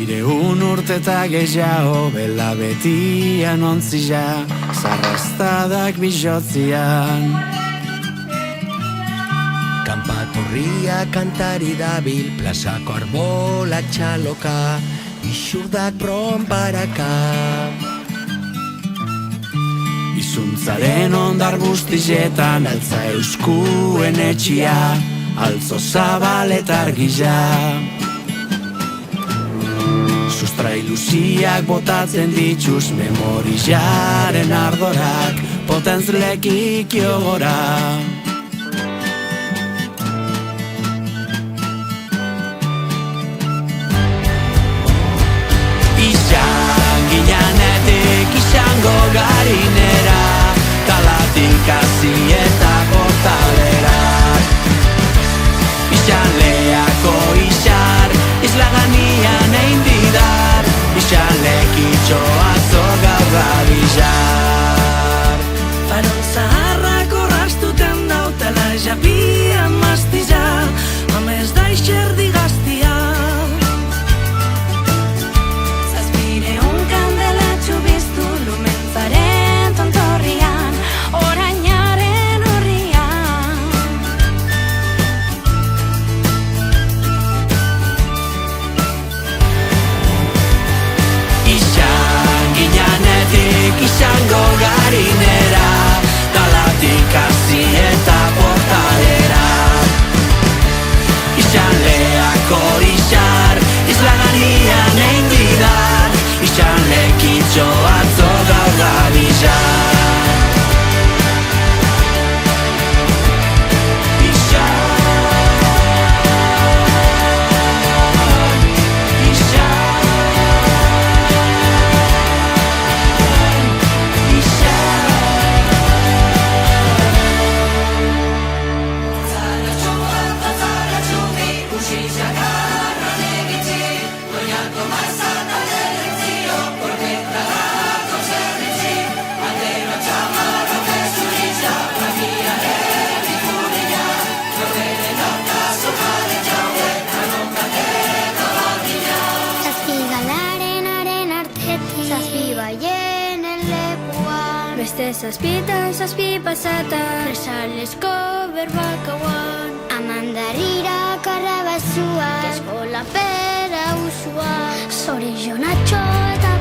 Zazpireun urte eta gehiago, bela betian ontzia, zarrastadak bizotzian. Kanpatorria kantari dabil, plazako arbola txaloka, isurdak bronparaka. Izuntzaren ondar bustizetan, altza euskuen etxia, altzo zabaletar gila. Sustra ilusiak botatzen dituz, memorizaren ardorak, potentz lekik jogora. Izan ginanetik izango garinera, talatik hasi eta portalera. Izan leako izar, izlaganian egin didar, izan lekitxo atzo gaur da bizar. Farol zaharrak orrastuten dautela japian mastilla, amez da ixerdi gaztia. Zazpireun kandelatxu biztu lumentzaren tontorrian, orainaren horrian. Izan ginanetik izango garinera, talatik hasi eta portalera. Izan leako izar, izlaganian egin didar, izan lekitxo atzo gaur da bizar. Beste zazpitan zazpi pasatan, resalesko berbak hauan. Amandarrira karrabazua, eskola pera usua, zorizionatxo eta